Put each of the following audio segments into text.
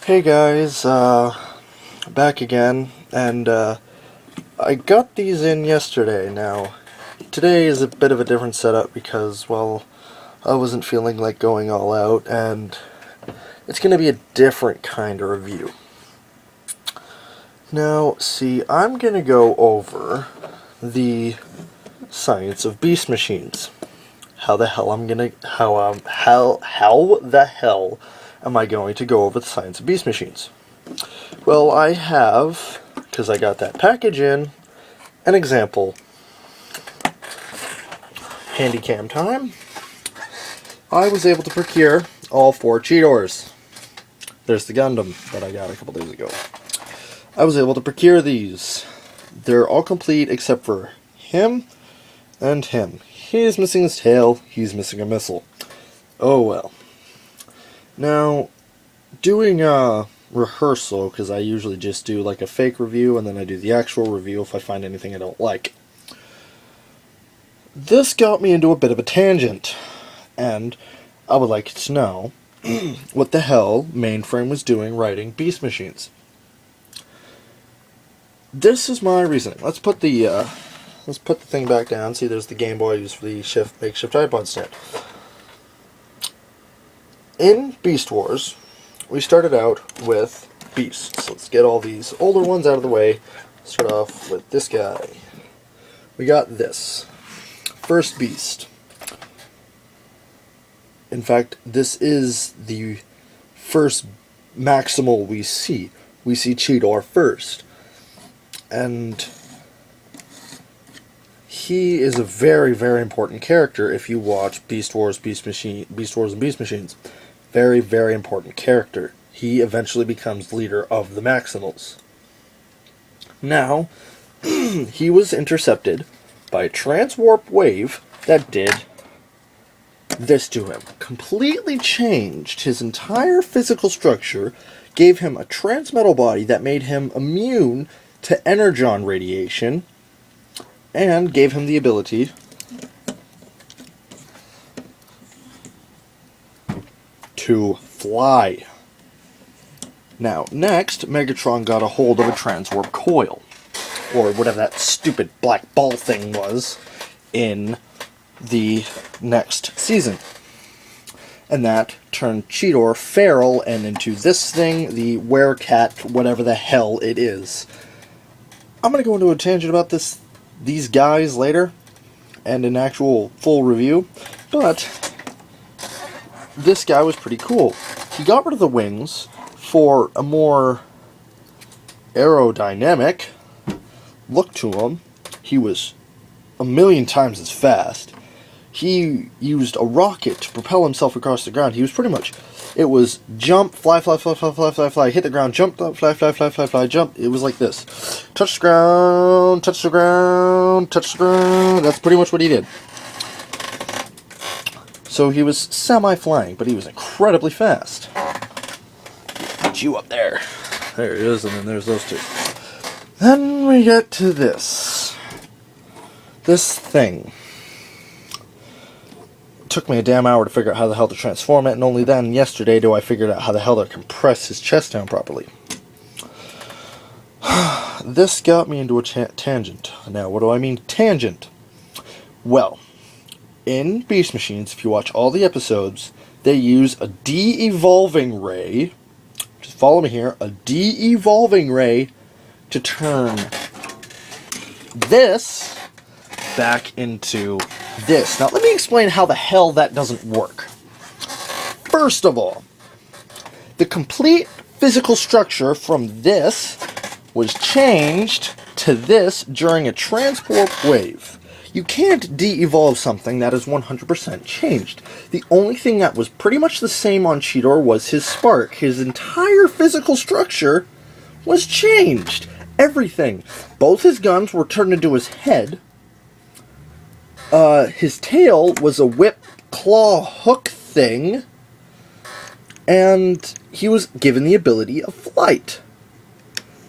Hey guys, back again, and I got these in yesterday. Now, today is a bit of a different setup because, well, I wasn't feeling like going all out, and it's going to be a different kind of review. Now, see, I'm going to go over the science of beast machines. How the hell am I going to go over the science of beast machines? Well, I have, because I got that package in, an example. Handycam time. I was able to procure all 4 Cheetors. There's the Gundam that I got a couple days ago. I was able to procure these. They're all complete except for him and him. He's missing his tail, he's missing a missile. Oh well. Now, doing a rehearsal, because I usually just do like a fake review and then I do the actual review if I find anything I don't like. This got me into a bit of a tangent, and I would like to know what the hell Mainframe was doing writing Beast Machines. This is my reasoning. Let's put the thing back down. See, there's the Game Boy I used for the makeshift iPod stand. In Beast Wars, we started out with beasts. Let's get all these older ones out of the way. Start off with this guy. We got this. First beast. In fact, this is the first Maximal we see. We see Cheetor first. And he is a very, very important character if you watch Beast Wars and Beast Machines. Very, very important character. He eventually becomes leader of the Maximals. Now, he was intercepted by a transwarp wave that did this to him. Completely changed his entire physical structure, gave him a transmetal body that made him immune to energon radiation, and gave him the ability to fly. Now, next, Megatron got a hold of a transwarp coil, or whatever that stupid black ball thing was, in the next season. And that turned Cheetor feral and into this thing, the werecat, whatever the hell it is. I'm going to go into a tangent about these guys later, and an actual full review, but this guy was pretty cool. He got rid of the wings for a more aerodynamic look to him. He was a million times as fast. He used a rocket to propel himself across the ground. He was pretty much, it was jump, fly, fly, fly, fly, fly, fly, fly, hit the ground, jump, fly, fly, fly, fly, fly, jump. It was like this. Touch the ground, touch the ground, touch the ground. That's pretty much what he did. So he was semi-flying, but he was incredibly fast. Put you up there. There he is, and then there's those two. Then we get to this. This thing. It took me a damn hour to figure out how the hell to transform it, and only then, yesterday, do I figure out how the hell to compress his chest down properly. This got me into a tangent. Now, what do I mean tangent? Well, in Beast Machines, if you watch all the episodes, they use a de-evolving ray, just follow me here, a de-evolving ray to turn this back into this. Now, let me explain how the hell that doesn't work. First of all, the complete physical structure from this was changed to this during a transport wave. You can't de-evolve something that is 100% changed. The only thing that was pretty much the same on Cheetor was his spark. His entire physical structure was changed. Everything. Both his guns were turned into his head. His tail was a whip claw hook thing. And he was given the ability of flight.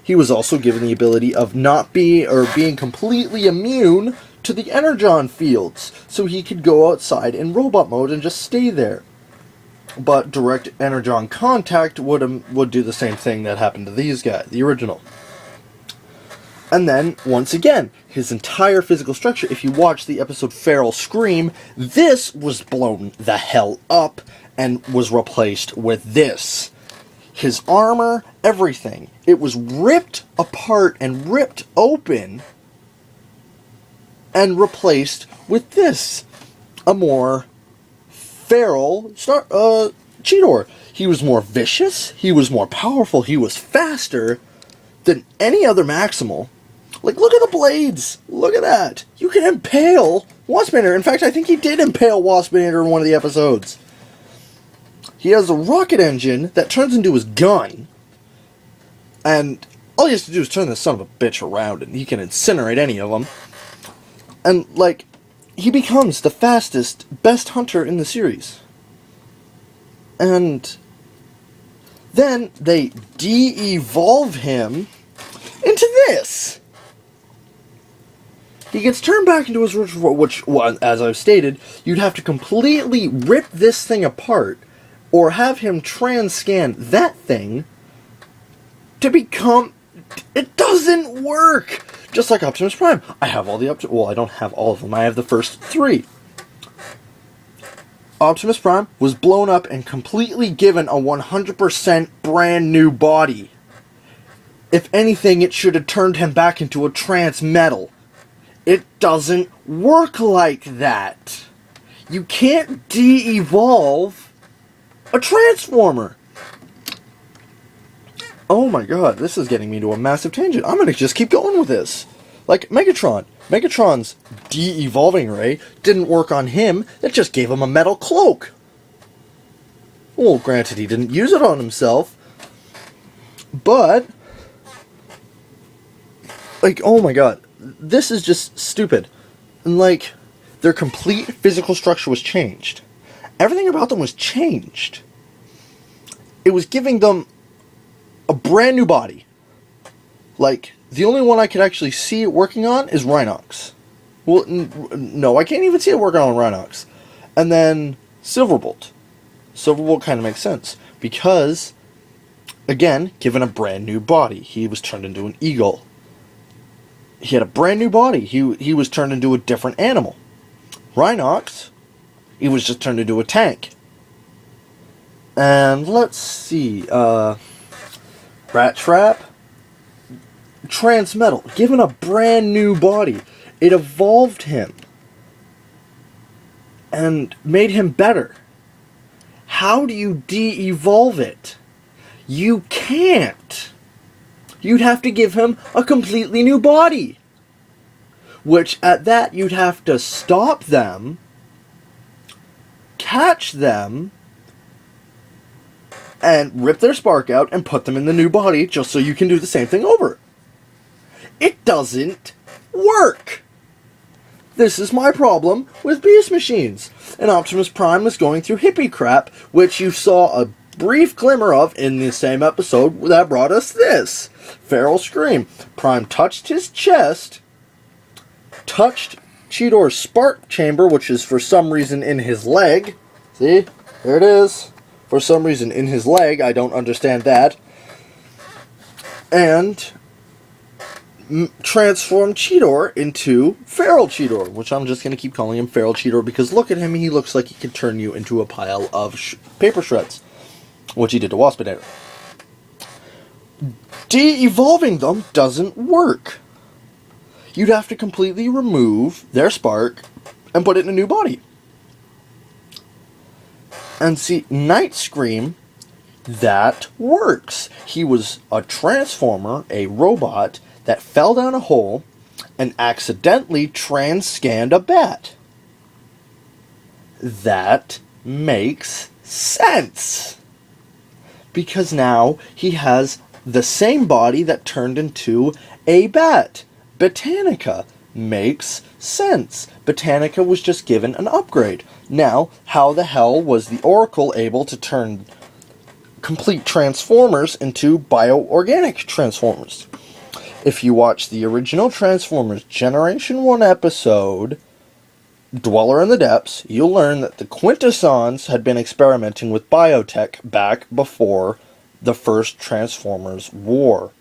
He was also given the ability of being completely immune to the energon fields, so he could go outside in robot mode and just stay there. But direct energon contact would do the same thing that happened to these guys, the original. And then, once again, his entire physical structure, if you watch the episode Feral Scream, this was blown the hell up and was replaced with this. His armor, everything. It was ripped apart and ripped open and replaced with this. A more feral Cheetor. He was more vicious, he was more powerful, he was faster than any other Maximal. Like, look at the blades! Look at that! You can impale Waspinator. In fact, I think he did impale Waspinator in one of the episodes. He has a rocket engine that turns into his gun. And all he has to do is turn this son of a bitch around and he can incinerate any of them. And, like, he becomes the fastest, best hunter in the series. And then they de-evolve him into this. He gets turned back into his original form, which, well, as I've stated, you'd have to completely rip this thing apart, or have him trans-scan that thing to become... It doesn't work! Just like Optimus Prime. I have all the well, I don't have all of them. I have the first 3. Optimus Prime was blown up and completely given a 100% brand new body. If anything, it should have turned him back into a trans-metal. It doesn't work like that. You can't de-evolve a Transformer. Oh my god, this is getting me to a massive tangent. I'm gonna just keep going with this. Like Megatron. Megatron's de-evolving ray didn't work on him, it just gave him a metal cloak. Well, granted, he didn't use it on himself, but... Like, oh my god. This is just stupid. And, like, their complete physical structure was changed. Everything about them was changed. It was giving them a brand new body. Like, the only one I could actually see it working on is Rhinox. Well, no, I can't even see it working on Rhinox. And then Silverbolt. Silverbolt kind of makes sense. Because, again, given a brand new body, he was turned into an eagle. He had a brand new body. He was turned into a different animal. Rhinox, he was just turned into a tank. And let's see, Rat Trap, Transmetal, given a brand new body. It evolved him and made him better. How do you de-evolve it? You can't. You'd have to give him a completely new body. Which, at that, you'd have to stop them, catch them, and rip their spark out and put them in the new body just so you can do the same thing over. It doesn't work. This is my problem with Beast Machines. And Optimus Prime was going through hippie crap, which you saw a brief glimmer of in the same episode that brought us this. Feral Scream. Prime touched his chest, touched Cheetor's spark chamber, which is for some reason in his leg. See? There it is. For some reason in his leg. I don't understand that. And transformed Cheetor into Feral Cheetor, which I'm just going to keep calling him Feral Cheetor because look at him, he looks like he could turn you into a pile of paper shreds, which he did to Waspinator. De-evolving them doesn't work. You'd have to completely remove their spark and put it in a new body. And see, Night Scream, that works. He was a transformer, a robot, that fell down a hole and accidentally trans-scanned a bat. That makes sense. Because now he has the same body that turned into a bat. Botanica makes sense. Botanica was just given an upgrade. Now, how the hell was the Oracle able to turn complete Transformers into bioorganic Transformers? If you watch the original Transformers Generation 1 episode, Dweller in the Depths, you'll learn that the Quintessons had been experimenting with biotech back before the first Transformers war.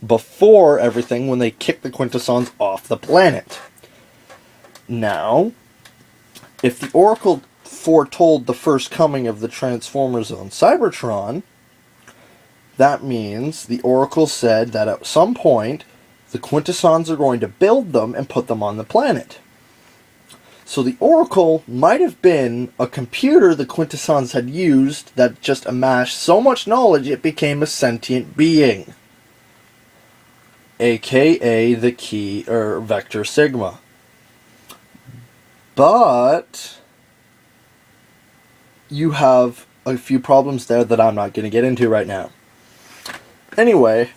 Before everything, when they kicked the Quintessons off the planet. Now, if the Oracle foretold the first coming of the Transformers on Cybertron, that means the Oracle said that at some point, the Quintessons are going to build them and put them on the planet. So the Oracle might have been a computer the Quintessons had used that just amassed so much knowledge it became a sentient being. AKA the key, or Vector Sigma. But you have a few problems there that I'm not going to get into right now. Anyway,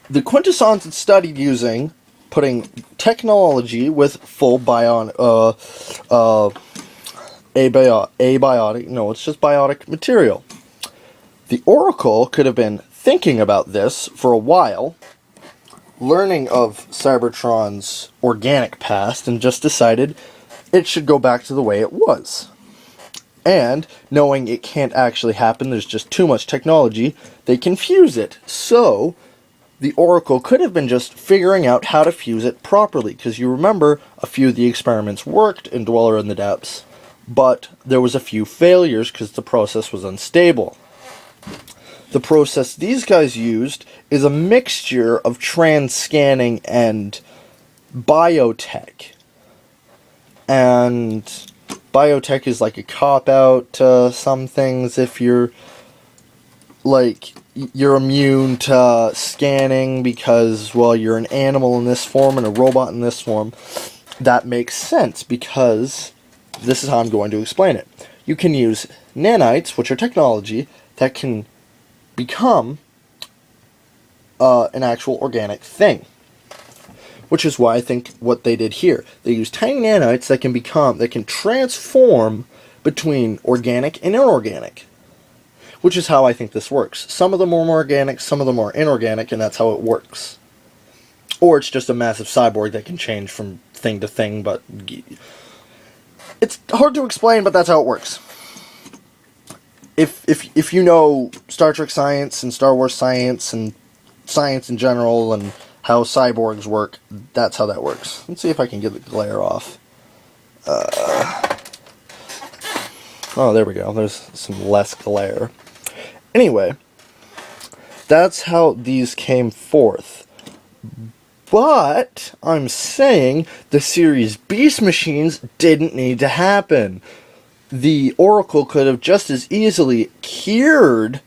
the Quintessons had studied using putting technology with full abiotic, no, it's just biotic material. The Oracle could have been thinking about this for a while, learning of Cybertron's organic past, and just decided it should go back to the way it was. And, knowing it can't actually happen, there's just too much technology, they can fuse it. So, the Oracle could have been just figuring out how to fuse it properly, because you remember a few of the experiments worked in Dweller in the Depths, but there was a few failures because the process was unstable. The process these guys used is a mixture of trans-scanning and biotech. And biotech is like a cop-out to some things if you're immune to scanning because, well, you're an animal in this form and a robot in this form. That makes sense because this is how I'm going to explain it. You can use nanites, which are technology, that can become an actual organic thing. Which is why I think what they did here. They use tiny nanites that can transform between organic and inorganic. Which is how I think this works. Some of them are more organic, some of them are inorganic, and that's how it works. Or it's just a massive cyborg that can change from thing to thing, but it's hard to explain, but that's how it works. If you know Star Trek science and Star Wars science and science in general and how cyborgs work, that's how that works. Let's see if I can get the glare off. Oh, there we go. There's some less glare. Anyway, that's how these came forth. But I'm saying the Series Beast machines didn't need to happen. The Oracle could have just as easily cured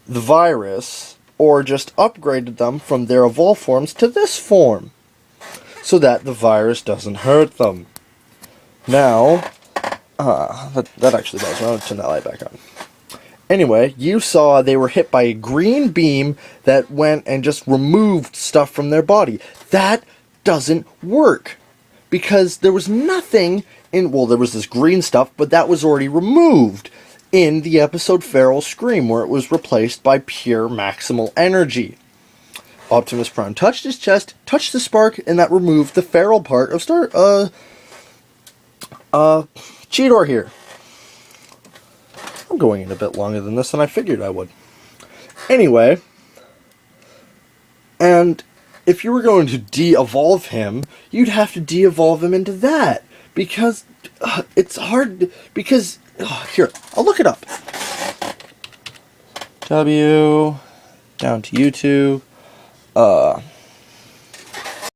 the virus or just upgraded them from their evolved forms to this form so that the virus doesn't hurt them. Now, that actually does. I'll turn that light back on. Anyway, you saw they were hit by a green beam that went and just removed stuff from their body. That doesn't work. Because there was nothing in... Well, there was this green stuff, but that was already removed in the episode Feral Scream, where it was replaced by pure maximal energy. Optimus Prime touched his chest, touched the spark, and that removed the feral part of Cheetor here. I'm going in a bit longer than this than I figured I would. Anyway, and if you were going to de-evolve him, you'd have to de-evolve him into that. Because it's hard, because, here, I'll look it up. W, down to YouTube,